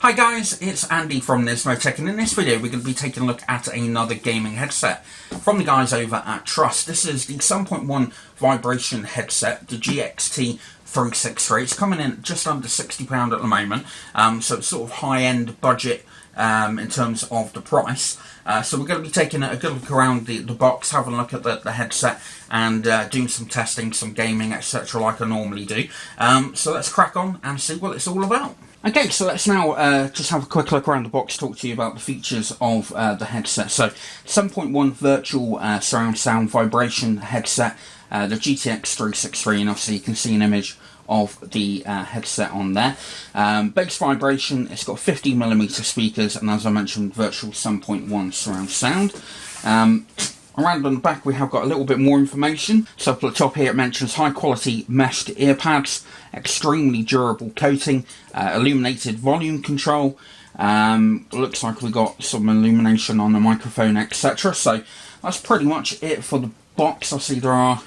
Hi guys, it's Andy from Nismotech, and in this video we're going to be taking a look at another gaming headset from the guys over at Trust. This is the 7.1 vibration headset, the GXT 363. It's coming in just under £60 at the moment, so it's sort of high-end budget in terms of the price. So we're going to be taking a good look around the box, having a look at the headset, and doing some testing, some gaming, etc. like I normally do. So let's crack on and see what it's all about. Okay, so let's now just have a quick look around the box, talk to you about the features of the headset. So 7.1 virtual surround sound vibration headset, the GTX 363, and obviously you can see an image of the headset on there. Bass vibration, it's got 50mm speakers, and as I mentioned, virtual 7.1 surround sound. Around on the back we have got a little bit more information. So up at the top here it mentions high quality meshed earpads, extremely durable coating, illuminated volume control, looks like we got some illumination on the microphone, etc. So that's pretty much it for the box. I see there are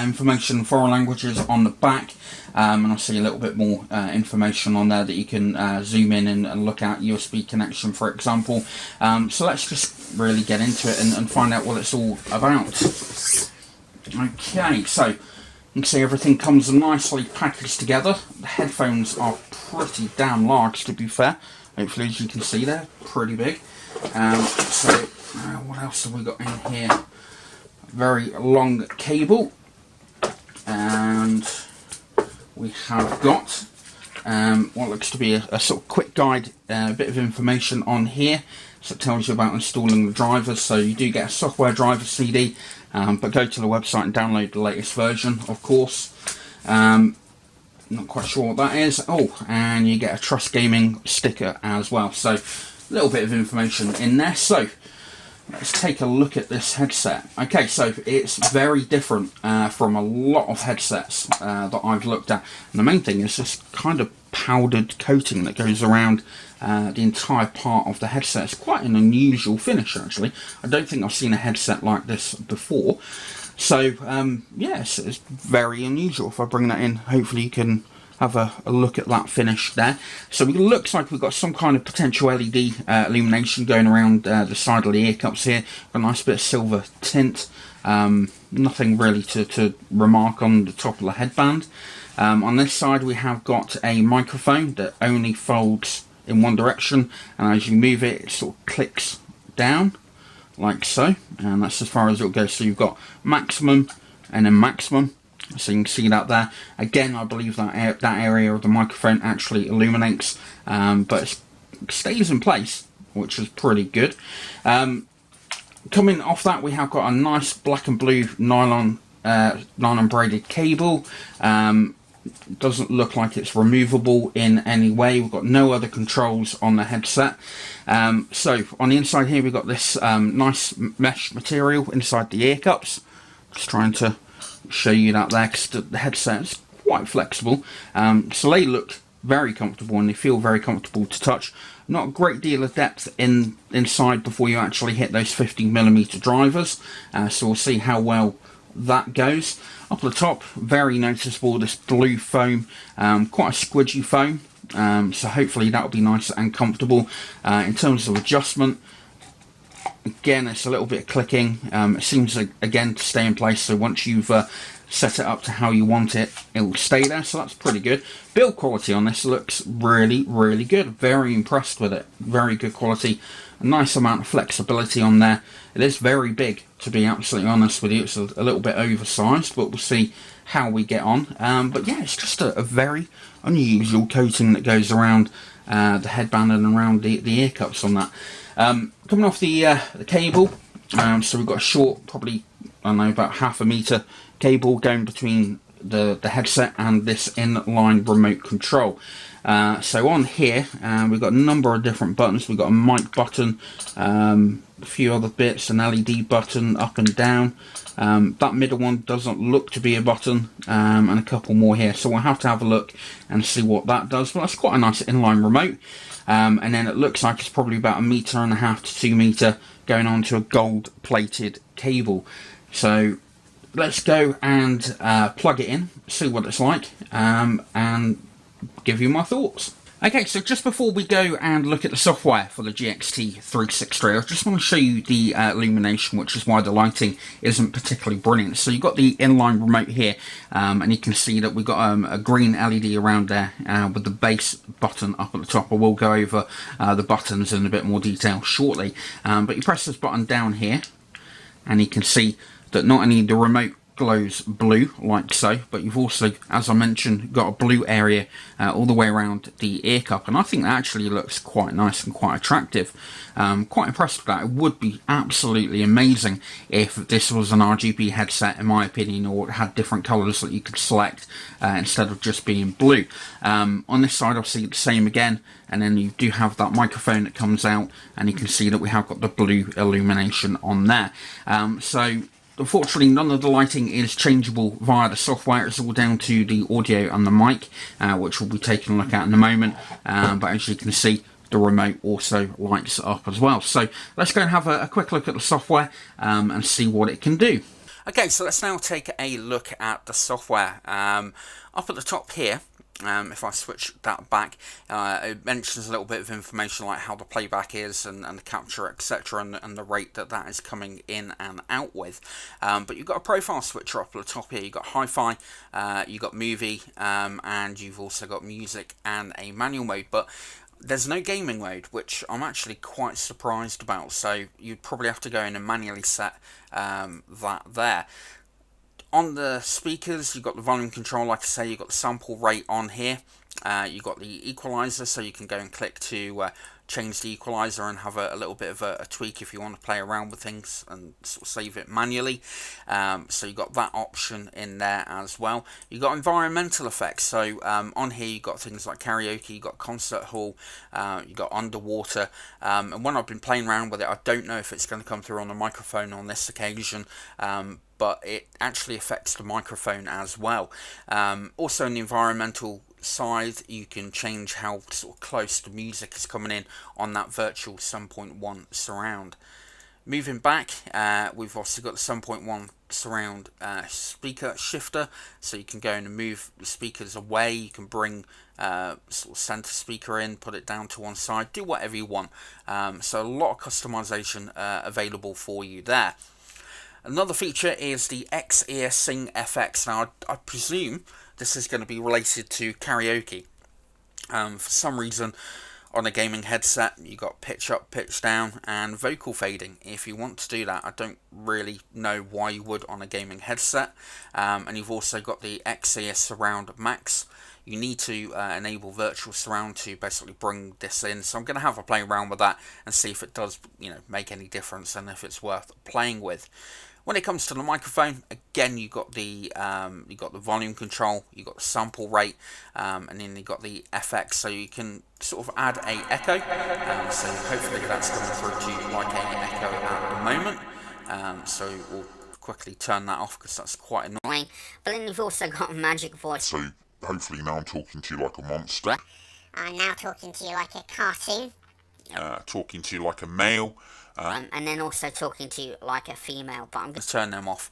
information in foreign languages on the back, and I see a little bit more information on there that you can zoom in and look at, USB connection for example. So let's just really get into it and find out what it's all about. Okay, so you can see everything comes nicely packaged together. The headphones are pretty damn large, to be fair. Hopefully, as you can see, they're pretty big. So what else have we got in here? Very long cable, and we have got what looks to be a sort of quick guide, a bit of information on here. So it tells you about installing the drivers. So you do get a software driver CD, but go to the website and download the latest version, of course. Not quite sure what that is. Oh, and you get a Trust Gaming sticker as well. So a little bit of information in there. So let's take a look at this headset. Okay, so it's very different from a lot of headsets that I've looked at. And the main thing is this kind of powdered coating that goes around the entire part of the headset. It's quite an unusual finish, actually. I don't think I've seen a headset like this before. So, yes, it's very unusual. If I bring that in, hopefully you can have a look at that finish there. So it looks like we've got some kind of potential LED illumination going around the side of the ear cups here. A nice bit of silver tint. Nothing really to remark on the top of the headband. On this side we have got a microphone that only folds in one direction, and as you move it, it sort of clicks down like so, and that's as far as it'll go. So you've got maximum and then maximum. So you can see that there. Again, I believe that that area of the microphone actually illuminates, but it stays in place, which is pretty good. Coming off that, we have got a nice black and blue nylon braided cable. Doesn't look like it's removable in any way. We've got no other controls on the headset. So on the inside here, we've got this nice mesh material inside the ear cups. Just trying to show you that there, because the headset is quite flexible. So they look very comfortable and they feel very comfortable to touch. Not a great deal of depth inside before you actually hit those 50mm drivers. So we'll see how well that goes. Up at the top, very noticeable, this blue foam, quite a squidgy foam. So hopefully that'll be nice and comfortable. In terms of adjustment, again, it's a little bit of clicking. It seems again to stay in place, so once you've set it up to how you want it, it will stay there, so that's pretty good. Build quality on this looks really good. Very impressed with it. Very good quality. A nice amount of flexibility on there. It is very big, to be absolutely honest with you. It's a little bit oversized, but we'll see how we get on. But yeah, it's just a very unusual coating that goes around the headband and around the ear cups on that. Coming off the cable, so we've got a short, probably, I don't know, about ½ a metre cable going between the headset and this inline remote control. So on here, we've got a number of different buttons. We've got a mic button, a few other bits, an LED button up and down. That middle one doesn't look to be a button, and a couple more here. So we'll have to have a look and see what that does. But that's quite a nice inline remote. And then it looks like it's probably about 1.5 meters to 2 meters going on to a gold-plated cable. So let's go and plug it in, see what it's like, and give you my thoughts. Okay, so just before we go and look at the software for the GXT360, I just want to show you the illumination, which is why the lighting isn't particularly brilliant. So you've got the inline remote here, and you can see that we've got a green LED around there with the base button up at the top. I will go over the buttons in a bit more detail shortly, but you press this button down here, and you can see that not only the remote glows blue like so, but you've also, as I mentioned, got a blue area all the way around the ear cup, and I think that actually looks quite nice and quite attractive. Quite impressed with that. It would be absolutely amazing if this was an RGB headset, in my opinion, or it had different colours that you could select instead of just being blue. On this side, obviously the same again, and then you do have that microphone that comes out, and you can see that we have got the blue illumination on there. So unfortunately, none of the lighting is changeable via the software. It's all down to the audio and the mic, which we'll be taking a look at in a moment. But as you can see, the remote also lights up as well. So let's go and have a quick look at the software and see what it can do. Okay, so let's now take a look at the software. Up at the top here, if I switch that back, it mentions a little bit of information like how the playback is and the capture, etc., and the rate that is coming in and out with. But you've got a profile switcher up at the top here. You've got hi-fi, you've got movie, and you've also got music and a manual mode. But there's no gaming mode, which I'm actually quite surprised about. So you'd probably have to go in and manually set that there. On the speakers, you've got the volume control, like I say, you've got the sample rate on here. You've got the equalizer, so you can go and click to change the equalizer and have a little bit of a tweak if you want to play around with things and sort of save it manually. So you've got that option in there as well. You've got environmental effects, so on here you've got things like karaoke, you've got concert hall, you've got underwater, and when I've been playing around with it, I don't know if it's going to come through on the microphone on this occasion, but it actually affects the microphone as well. Also in the environmental side, you can change how sort of close the music is coming in on that virtual 7.1 surround. Moving back, we've also got the 7.1 surround speaker shifter, so you can go in and move the speakers away. You can bring sort of center speaker in, put it down to one side, do whatever you want. So a lot of customization available for you there. Another feature is the X-Ear Sing FX. Now, I presume this is going to be related to karaoke. For some reason, on a gaming headset, you've got pitch up, pitch down, and vocal fading. If you want to do that, I don't really know why you would on a gaming headset. And you've also got the X-Ear Surround Max. You need to enable virtual surround to basically bring this in. So I'm going to have a play around with that and see if it does, make any difference and if it's worth playing with. When it comes to the microphone, again, you got the volume control, you got the sample rate, and then you got the FX, so you can sort of add a echo. So hopefully that's coming through to you like an echo at the moment. So we'll quickly turn that off because that's quite annoying. But then you've also got a magic voice. So hopefully now I'm talking to you like a monster. I'm now talking to you like a cartoon. Talking to you like a male. And then also talking to you like a female, but I'm going to turn them off.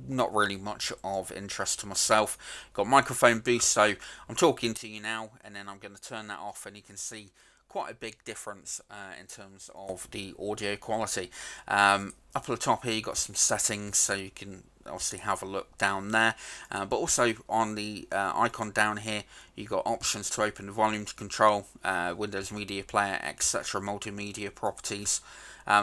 Not really much of interest to myself. Got microphone boost, so I'm talking to you now, and then I'm going to turn that off, and you can see quite a big difference in terms of the audio quality. Up at the top here, you've got some settings, so you can obviously have a look down there, but also on the icon down here you've got options to open the volume control, Windows Media Player, etc., multimedia properties.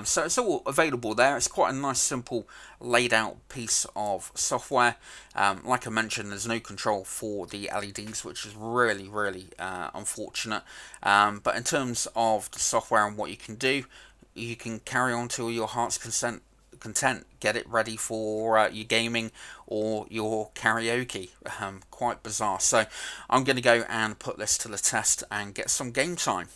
So it's all available there. It's quite a nice, simple, laid out piece of software. Like I mentioned, there's no control for the LEDs, which is really, really unfortunate. But in terms of the software and what you can do, you can carry on to your heart's content, get it ready for your gaming or your karaoke. Quite bizarre. So I'm going to go and put this to the test and get some game time.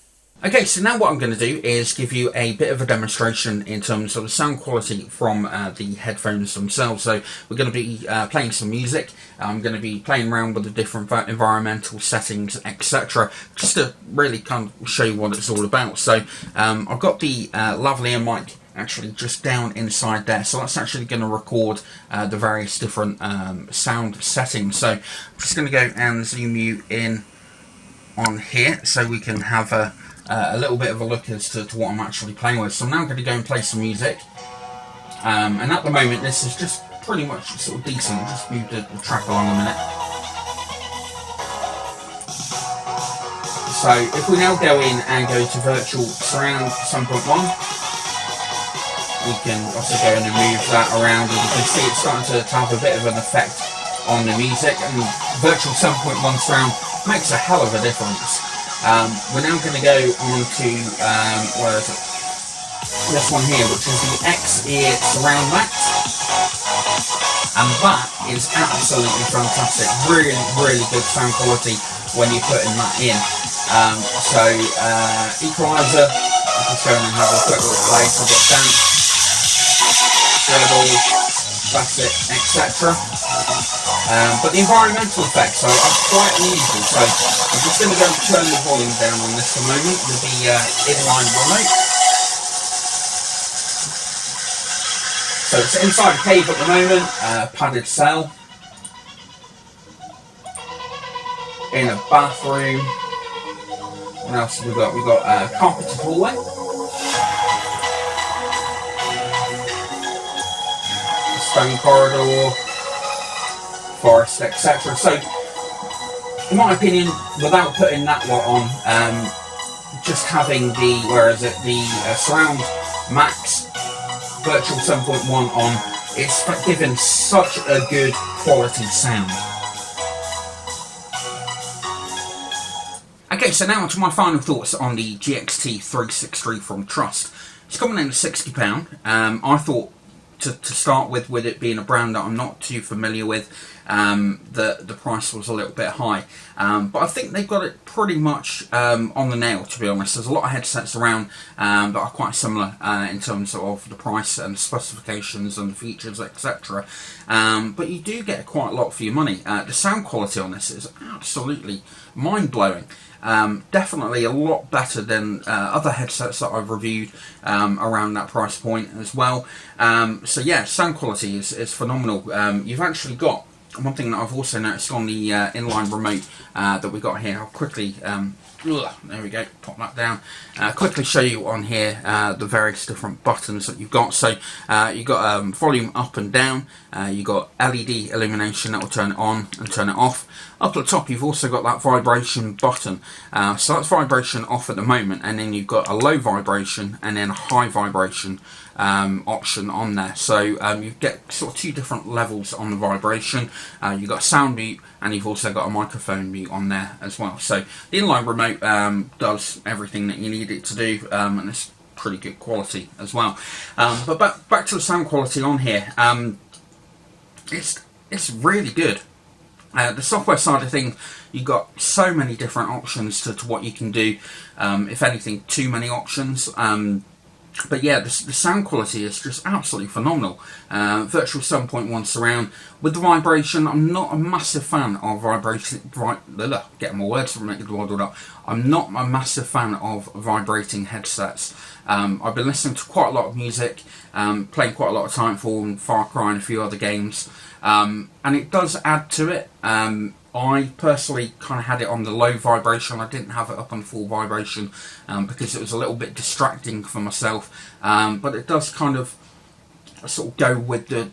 Okay, so now what I'm going to do is give you a bit of a demonstration in terms of the sound quality from the headphones themselves. So we're going to be playing some music. I'm going to be playing around with the different environmental settings, etc., just to really kind of show you what it's all about. So I've got the lavalier mic actually just down inside there, so that's actually going to record the various different sound settings. So I'm just going to go and zoom you in on here so we can have a little bit of a look as to what I'm actually playing with. So I'm now going to go and play some music. And at the moment this is just pretty much sort of decent. I'll just move the track along a minute. So if we now go in and go to virtual surround 7.1, we can also go in and move that around, and you can see it's starting to have a bit of an effect on the music, and virtual 7.1 surround makes a hell of a difference. We're now going to go on to, where is it? This one here, which is the X-Ear Surround Max, and that is absolutely fantastic. Really, really good sound quality when you're putting that in. Equalizer, I'll just go in and have a quick little play. So I've got dance, treble, classic, etc. But the environmental effects are quite unusual, so I'm just going to go and turn the volume down on this for a moment with the inline remote. So it's inside a cave at the moment, padded cell, in a bathroom. What else have we got? We've got a carpeted hallway, a stone corridor, forest, etc. So, in my opinion, without putting that lot on, just having the Surround Max Virtual 7.1 on, it's given such a good quality sound. Okay, so now on to my final thoughts on the GXT 363 from Trust. It's coming in at £60. I thought to start with it being a brand that I'm not too familiar with, the price was a little bit high. But I think they've got it pretty much on the nail, to be honest. There's a lot of headsets around that are quite similar in terms of the price and the specifications and the features, etc. But you do get quite a lot for your money. The sound quality on this is absolutely mind-blowing. Definitely a lot better than other headsets that I've reviewed around that price point as well. So yeah, sound quality is phenomenal. You've actually got one thing that I've also noticed on the inline remote that we got here. I'll quickly, there we go, pop that down. Quickly show you on here the various different buttons that you've got. So you've got volume up and down. You've got LED illumination that will turn it on and turn it off. Up at the top you've also got that vibration button. So that's vibration off at the moment, and then you've got a low vibration and then a high vibration option on there. So you get sort of two different levels on the vibration. You've got a sound mute, and you've also got a microphone mute on there as well. So the inline remote does everything that you need it to do, and it's pretty good quality as well. But back to the sound quality on here. It's really good. The software side of things, you've got so many different options to what you can do. If anything, too many options. But yeah, the sound quality is just absolutely phenomenal. Virtual 7.1 surround with the vibration. I'm not a massive fan of vibration. Getting my words from it waddled up. I'm not a massive fan of vibrating headsets. I've been listening to quite a lot of music, playing quite a lot of Titanfall and Far Cry and a few other games, and it does add to it. I personally kind of had it on the low vibration. I didn't have it up on full vibration because it was a little bit distracting for myself. But it does kind of sort of go with the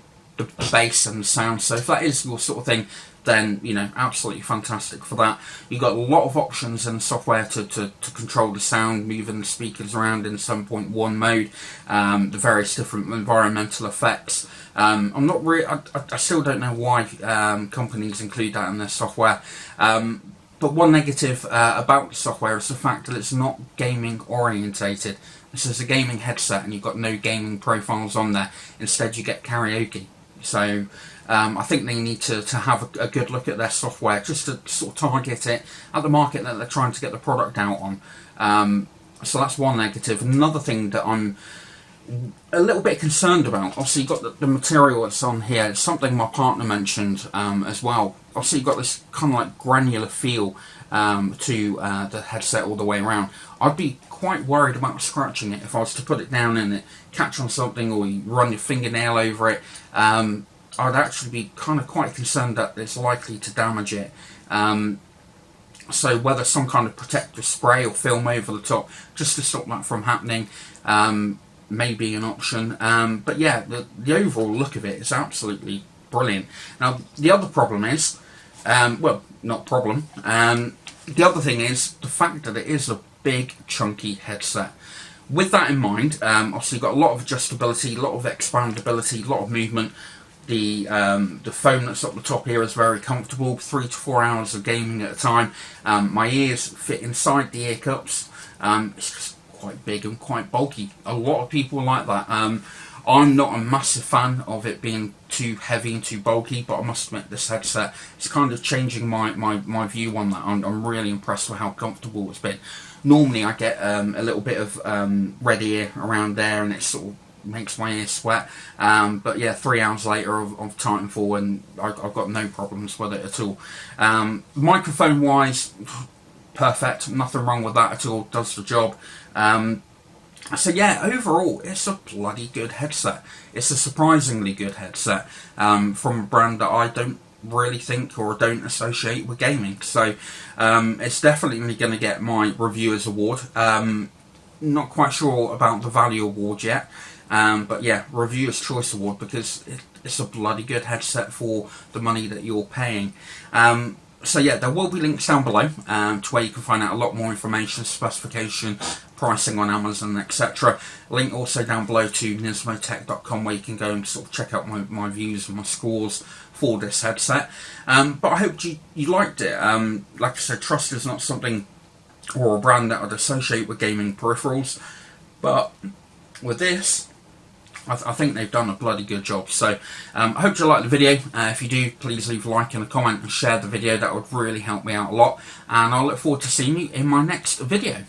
bass and the sound. So if that is your sort of thing, then you know, absolutely fantastic for that. You've got a lot of options in the software to control the sound, moving the speakers around in 7.1 mode, the various different environmental effects. I'm not really. I still don't know why companies include that in their software. But one negative about the software is the fact that it's not gaming orientated. This is a gaming headset, and you've got no gaming profiles on there. Instead, you get karaoke. So I think they need to have a good look at their software just to sort of target it at the market that they're trying to get the product out on. So that's one negative. Another thing that I'm a little bit concerned about, obviously you've got the material that's on here. It's something my partner mentioned as well. Obviously you've got this kind of like granular feel to the headset all the way around. I'd be quite worried about scratching it if I was to put it down and it catch on something, or you run your fingernail over it. I'd actually be kind of quite concerned that it's likely to damage it. So whether some kind of protective spray or film over the top, just to stop that from happening, may be an option. But yeah, the overall look of it is absolutely brilliant. Now, the other problem is, well, not problem, the other thing is the fact that it is a big, chunky headset. With that in mind, obviously you've got a lot of adjustability, a lot of expandability, a lot of movement. The phone that's up the top here is very comfortable, 3 to 4 hours of gaming at a time. My ears fit inside the ear cups. It's just quite big and quite bulky. A lot of people like that. I'm not a massive fan of it being too heavy and too bulky, but I must admit this headset is kind of changing my view on that. I'm really impressed with how comfortable it's been. Normally I get a little bit of red ear around there, and it sort of makes my ears sweat. But yeah, 3 hours later of Titanfall, and I've got no problems with it at all. Microphone wise, perfect, nothing wrong with that at all, does the job. So yeah, overall, it's a bloody good headset. It's a surprisingly good headset from a brand that I don't really think or don't associate with gaming. So it's definitely going to get my Reviewers Award. Not quite sure about the Value Award yet, but yeah, Reviewer's Choice Award, because it's a bloody good headset for the money that you're paying. So yeah, there will be links down below to where you can find out a lot more information, specification, pricing on Amazon, etc. Link also down below to nismotech.com, where you can go and sort of check out my views and my scores for this headset. But I hope you liked it. Like I said, Trust is not something or a brand that I'd associate with gaming peripherals, but with this, I think they've done a bloody good job. So I hope you like the video. If you do, please leave a like and a comment and share the video. That would really help me out a lot, and I'll look forward to seeing you in my next video.